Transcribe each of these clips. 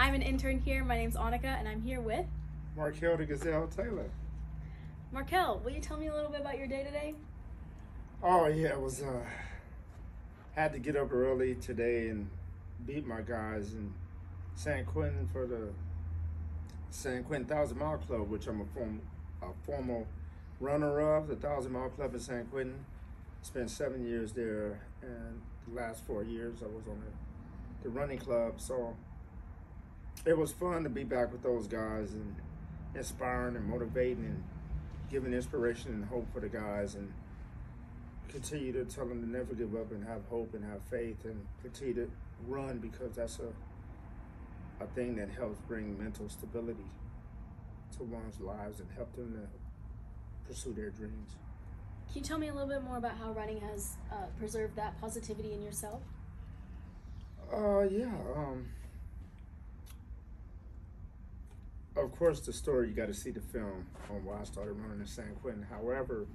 I'm an intern here. My name's Aanika, and I'm here with Markelle The Gazelle Taylor. Markelle. Will you tell me a little bit about your day today? Oh yeah, it was had to get up early today and beat my guys in San Quentin for the San Quentin 1,000-mile club, which I'm a formal runner of the 1,000-mile club in San Quentin. Spent 7 years there, and the last 4 years I was on the running club. So it was fun to be back with those guys and inspiring and motivating and giving inspiration and hope for the guys, and continue to tell them to never give up and have hope and have faith and continue to run, because that's a thing that helps bring mental stability to one's lives and help them to pursue their dreams. Can you tell me a little bit more about how running has preserved that positivity in yourself? Of course, the story, you got to see the film on why I started running in San Quentin. However,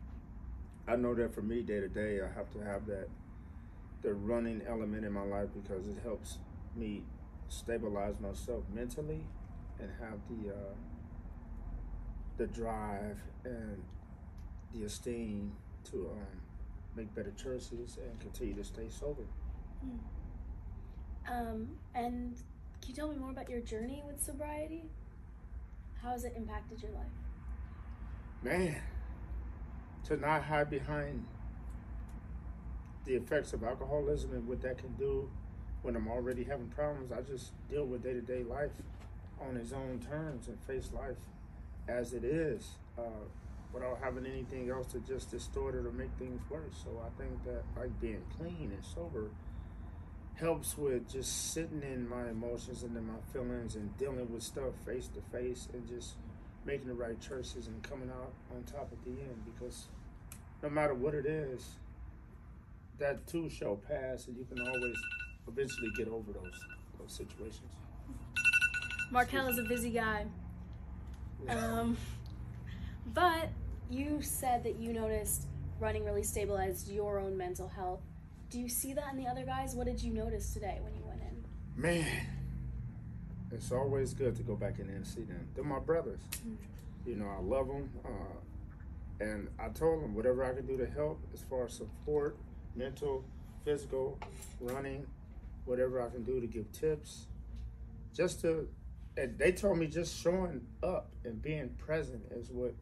I know that for me, day to day, I have to have the running element in my life, because it helps me stabilize myself mentally and have the drive and the esteem to make better choices and continue to stay sober. And can you tell me more about your journey with sobriety? How has it impacted your life? Man, to not hide behind the effects of alcoholism and what that can do when I'm already having problems, I just deal with day-to-day life on its own terms and face life as it is, without having anything else to just distort it or make things worse. So I think that like being clean and sober helps with just sitting in my emotions and in my feelings and dealing with stuff face to face and just making the right choices and coming out on top at the end, because no matter what it is, that too shall pass, and you can always eventually get over those situations. Markelle is a busy guy. Yeah. But you said that you noticed running really stabilized your own mental health. Do you see that in the other guys? What did you notice today when you went in? Man, it's always good to go back in there and see them. They're my brothers. You know, I love them. And I told them whatever I can do to help as far as support, mental, physical, running, whatever I can do to give tips. And they told me just showing up and being present is what,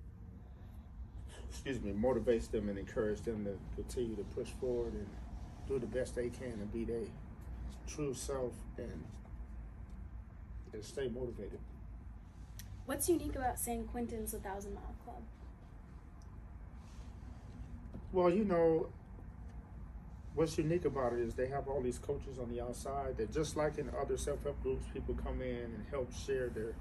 motivates them and encourage them to continue to push forward and do the best they can and be their true self and stay motivated. What's unique about San Quentin's 1,000-mile club? Well, you know, what's unique about it is they have all these coaches on the outside that, just like in other self-help groups, people come in and help share their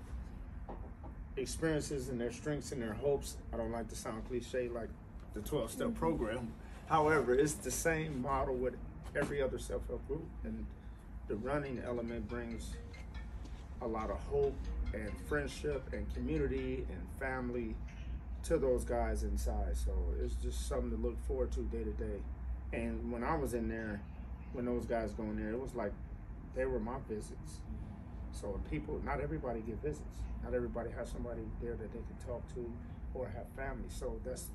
experiences and their strengths and their hopes. I don't like to sound cliche like the 12-step program. However, it's the same model with every other self-help group, and the running element brings a lot of hope and friendship and community and family to those guys inside. So it's just something to look forward to day to day. And when I was in there, when those guys go in there, it was like they were my visits. So people, not everybody get visits. Not everybody has somebody there that they can talk to or have family. So that's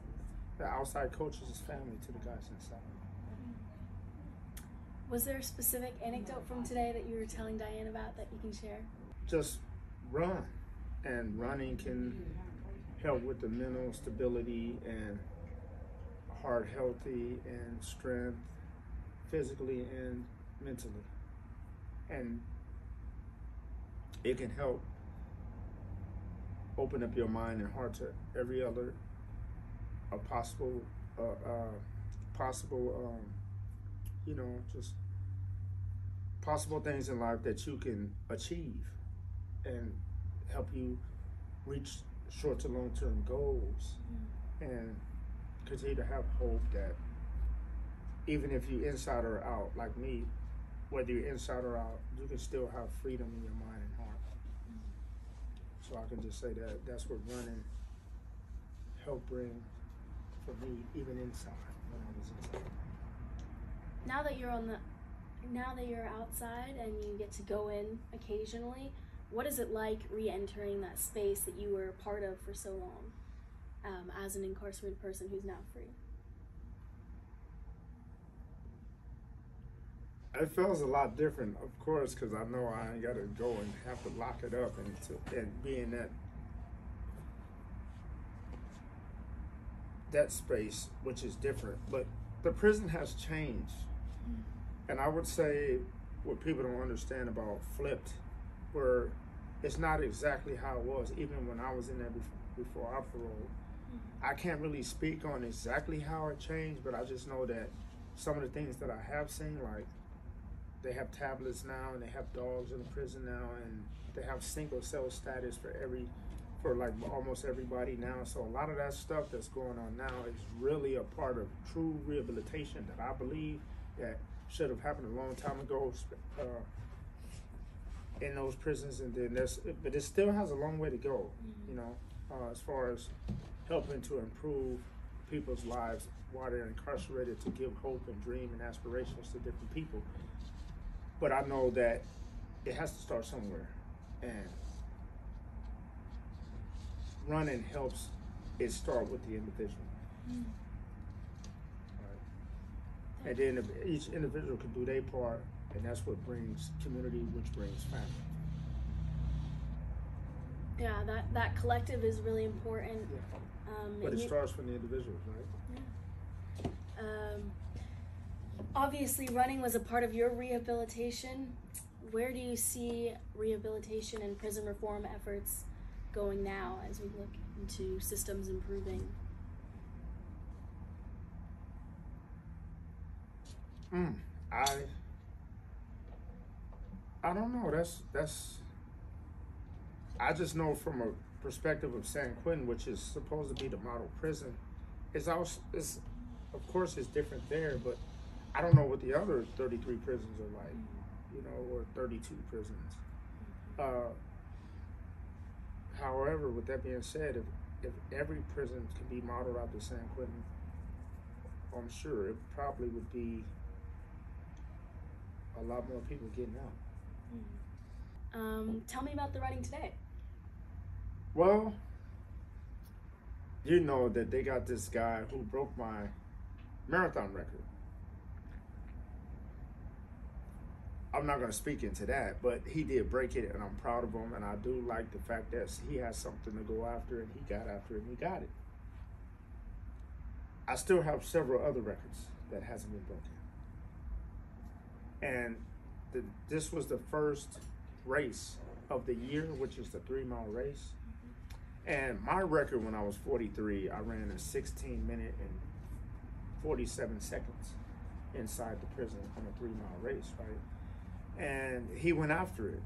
the outside coaches is family to the guys inside. Was there a specific anecdote from today that you were telling Diane about that you can share? Just run. And running can help with the mental stability and heart healthy and strength, physically and mentally. And it can help open up your mind and heart to every other possible just possible things in life that you can achieve and help you reach short to long-term goals, and continue to have hope that even if you're inside or out, like me, whether you're inside or out, you can still have freedom in your mind and heart. So I can just say that that's what running helped bring for me, even inside, when I was inside. Now that you're outside and you get to go in occasionally, what is it like re-entering that space that you were a part of for so long, as an incarcerated person who's now free? It feels a lot different, of course, because I know I ain't got to go and have to lock it up and be in that space, which is different. But the prison has changed. And I would say what people don't understand about flipped, where it's not exactly how it was, even when I was in there before I paroled. I can't really speak on exactly how it changed, but I just know that some of the things that I have seen, like they have tablets now, and they have dogs in the prison now, and they have single cell status for like almost everybody now. So a lot of that stuff that's going on now is really a part of true rehabilitation that I believe that should have happened a long time ago in those prisons. And then but it still has a long way to go, you know, as far as helping to improve people's lives while they're incarcerated, to give hope and dream and aspirations to different people. But I know that it has to start somewhere, and running helps it start with the individual. Right. And then if each individual can do their part, and that's what brings community, which brings family. Yeah, that collective is really important. Yeah. But it starts from the individuals, right? Yeah. Obviously, running was a part of your rehabilitation. Where do you see rehabilitation and prison reform efforts going now as we look into systems improving? I don't know. That's I just know from a perspective of San Quentin, which is supposed to be the model prison, it's of course it's different there, but I don't know what the other 33 prisons are like, you know, or 32 prisons. However, with that being said, if every prison can be modeled after San Quentin, I'm sure it probably would be a lot more people getting out. Tell me about the running today. Well, you know that they got this guy who broke my marathon record. I'm not going to speak into that, but he did break it, and I'm proud of him, and I do like the fact that he has something to go after, and he got after it, and he got it. I still have several other records that hasn't been broken. And this was the first race of the year, which is the 3-mile race. And my record when I was 43, I ran a 16-minute and 47 seconds inside the prison on a 3-mile race, right? And he went after it.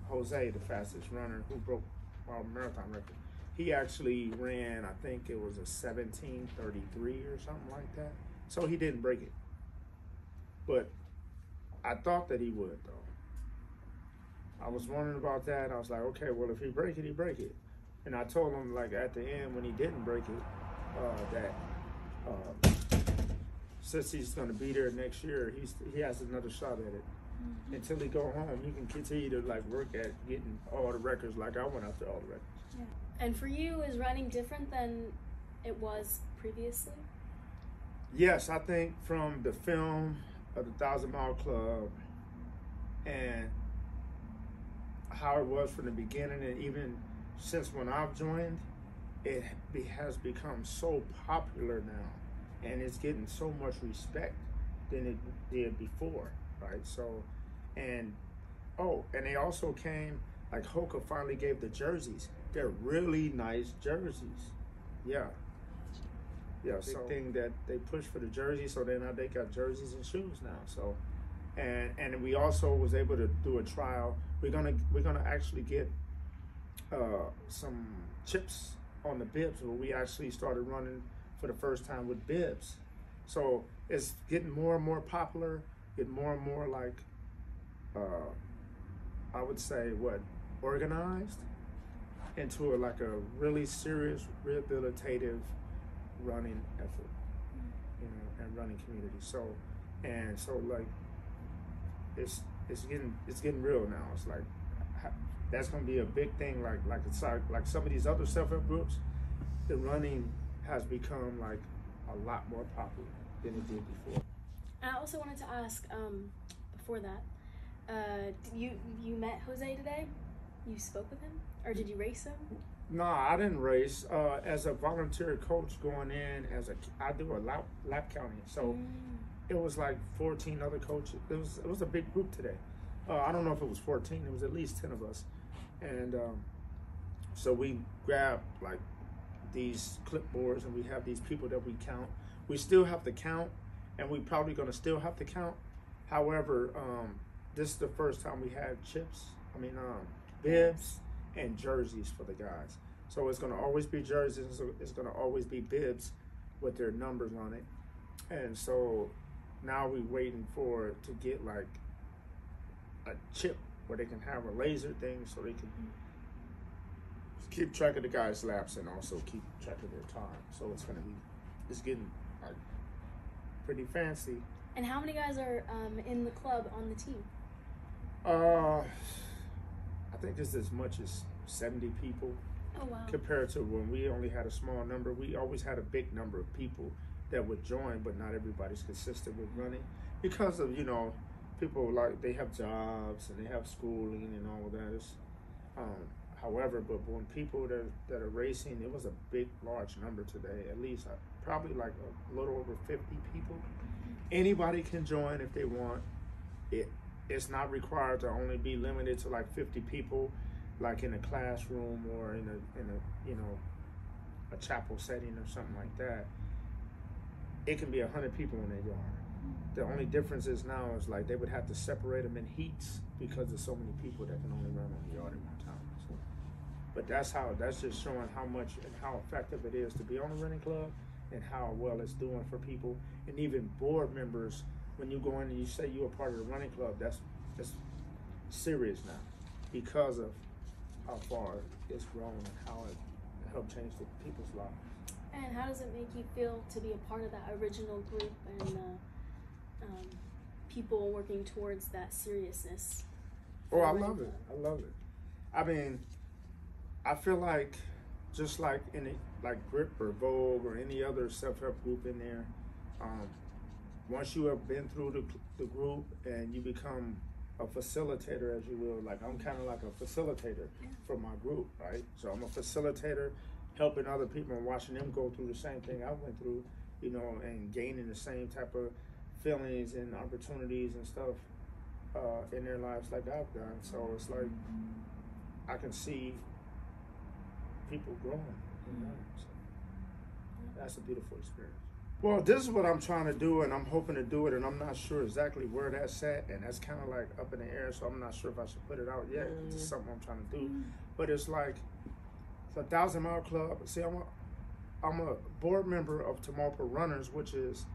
Jose, the fastest runner who broke our marathon record, he actually ran, I think it was a 17:33 or something like that. So he didn't break it. But I thought that he would, though. I was wondering about that. I was like, okay, well, if he break it, he break it. And I told him, like, at the end when he didn't break it, that since he's going to be there next year, he has another shot at it. Until he go home, he can continue to like work at getting all the records like I went after all the records. Yeah. And for you, is running different than it was previously? Yes, I think from the film of the 1,000-Mile Club and how it was from the beginning, and even since when I've joined, it has become so popular now, and it's getting so much respect than it did before. Right, so, and they also came, like Hoka finally gave the jerseys. They're really nice jerseys. Yeah. So thing that they pushed for the jerseys, so now they got jerseys and shoes now. So, and we also was able to do a trial. We're gonna actually get some chips on the bibs, where we actually started running for the first time with bibs. So it's getting more and more popular. Get more and more like, I would say, organized into a really serious rehabilitative running effort, you know, and running community. So like, it's getting real now. It's like that's going to be a big thing. Like some of these other self-help groups, the running has become like a lot more popular than it did before. I also wanted to ask, before that, you met Jose today? You spoke with him, or did you race him? No, I didn't race. As a volunteer coach going in, I do a lap counting, so it was like 14 other coaches. It was a big group today. I don't know if it was 14. It was at least 10 of us, and so we grabbed like these clipboards, and we have these people that we count. We still have to count, and we probably going to still have to count. However, this is the first time we had bibs and jerseys for the guys. So it's going to always be jerseys. It's going to always be bibs with their numbers on it. And so now we're waiting for it to get like a chip where they can have a laser thing so they can keep track of the guys' laps and also keep track of their time. So it's getting like pretty fancy. And how many guys are in the club on the team? I think it's as much as 70 people. Oh, wow. Compared to when we only had a small number. We always had a big number of people that would join, but not everybody's consistent with running because of, people like they have jobs and they have schooling and all of that. However, but when people that are racing, it was a large number today, at least probably like a little over 50 people. Anybody can join if they want. It's not required to only be limited to like 50 people, like in a classroom or in a chapel setting or something like that. It can be 100 people in their yard. The only difference is now is like they would have to separate them in heats because there's so many people that can only run on the yard at one time. So, but that's just showing how much and how effective it is to be on a running club and how well it's doing for people. And even board members, when you go in and you say you're a part of the running club, that's serious now because of how far it's grown and how it helped change the people's lives. And how does it make you feel to be a part of that original group and people working towards that seriousness? Oh, I love it. I love it. I mean, I feel like just like like Grip or Vogue or any other self-help group in there, once you have been through the group and you become a facilitator, as you will, like I'm kind of like a facilitator for my group, right? So I'm a facilitator, helping other people and watching them go through the same thing I went through, and gaining the same type of feelings and opportunities and stuff in their lives like I've done. So it's like I can see people growing. So that's a beautiful experience. Well, this is what I'm trying to do, and I'm hoping to do it, and I'm not sure exactly where that's at, and that's kind of like up in the air, so I'm not sure if I should put it out yet. It's something I'm trying to do. But it's like the 1,000 Mile Club. See, I'm a board member of Tamalpa Runners, which is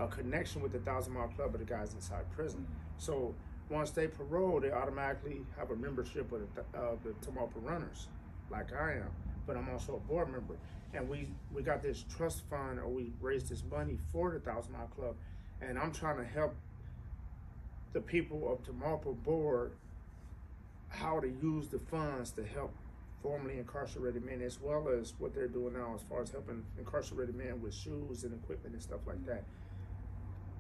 a connection with the 1,000 Mile Club of the guys inside prison. So once they parole, they automatically have a membership of the Tamalpa Runners, like I am. But I'm also a board member. And we got this trust fund, or we raised this money for the 1,000 Mile Club. And I'm trying to help the people of Tamalpa board how to use the funds to help formerly incarcerated men, as well as what they're doing now as far as helping incarcerated men with shoes and equipment and stuff like that.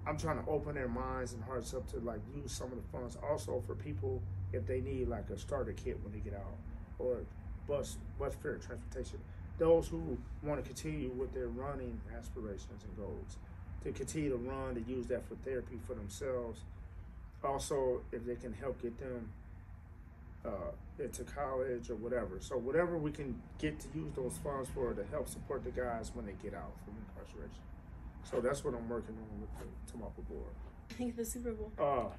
I'm trying to open their minds and hearts up to like use some of the funds also for people if they need like a starter kit when they get out, or bus fare transportation. Those who want to continue with their running aspirations and goals, to continue to run, to use that for therapy for themselves. Also, if they can help get them into college or whatever. So whatever we can get to use those funds for to help support the guys when they get out from incarceration. So that's what I'm working on with the Tamalpa board. I think the Super Bowl.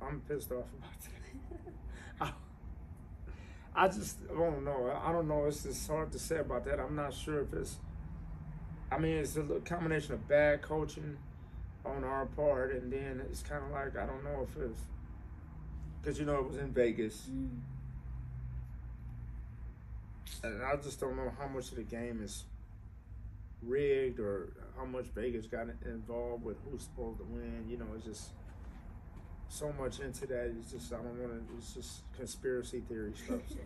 I'm pissed off about that. I don't know. I don't know. It's just hard to say about that. I'm not sure if it's a combination of bad coaching on our part, and then it's kind of like, I don't know if it's, because, it was in Vegas. And I just don't know how much of the game is rigged or how much Vegas got involved with who's supposed to win. It's just, so much into that. It's just I don't want to. It's just conspiracy theory stuff. So.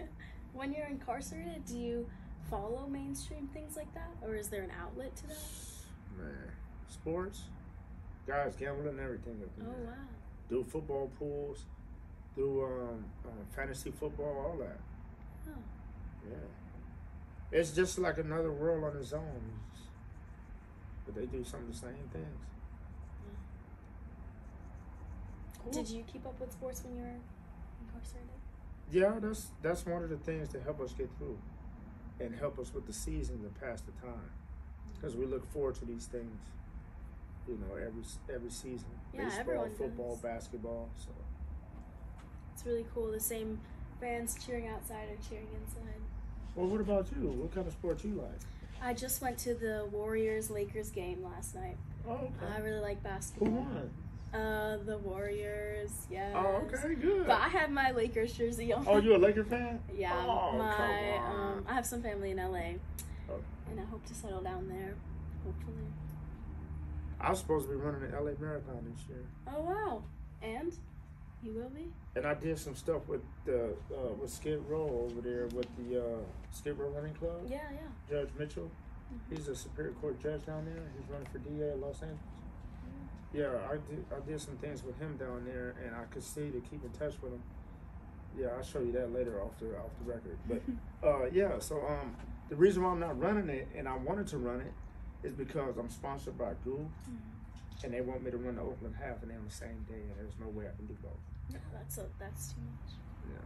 When you're incarcerated, do you follow mainstream things like that, or is there an outlet to that? Man, sports, guys gambling, everything. Oh wow. Do football pools, do fantasy football, all that. Oh. Yeah, it's just like another world on its own. But they do some of the same things. Cool. Did you keep up with sports when you were incarcerated? Yeah, that's one of the things to help us get through and help us with the season to pass the time. Because we look forward to these things, you know, every season. Yeah, baseball, everyone football, does. basketball. So it's really cool. The same fans cheering outside or cheering inside. Well, what about you? What kind of sport you like? I just went to the Warriors-Lakers game last night. Oh, okay. I really like basketball. Who won? The Warriors, yes. Oh, okay, good. But I have my Lakers jersey on. Oh, you a Laker fan? Yeah. Oh, come on. I have some family in LA. Oh. And I hope to settle down there, hopefully. I was supposed to be running the LA Marathon this year. Oh, wow. And? You will be? And I did some stuff with Skid Row over there with the Skid Row Running Club. Yeah, yeah. Judge Mitchell. Mm-hmm. He's a Superior Court judge down there. He's running for DA in Los Angeles. Yeah, I did some things with him down there, and I could see to keep in touch with him. Yeah, I'll show you that later off the record. But yeah, so the reason why I'm not running it, and I wanted to run it, is because I'm sponsored by Goo, and they want me to run the Oakland half, and they're on the same day, and there's no way I can do both. No, that's too much. Yeah.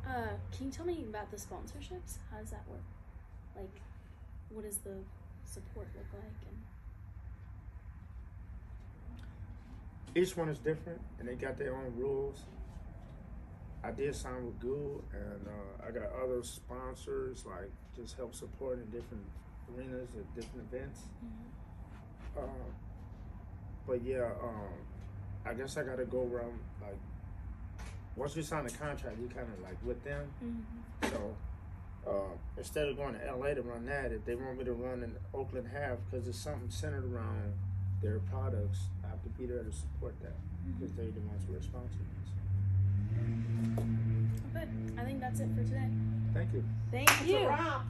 So. Can you tell me about the sponsorships? How does that work? Like, what does the support look like? And each one is different, and they got their own rules. I did sign with Goo, and I got other sponsors, like just help support in different arenas at different events. But yeah, I guess I gotta go where I'm like. Once you sign a contract, you kind of like with them. So instead of going to LA to run that, if they want me to run in Oakland half, because it's something centered around their products, I have to be there to support that because they're the ones who are sponsoring us. Good. I think that's it for today. Thank you. Thank you. It's a wrap.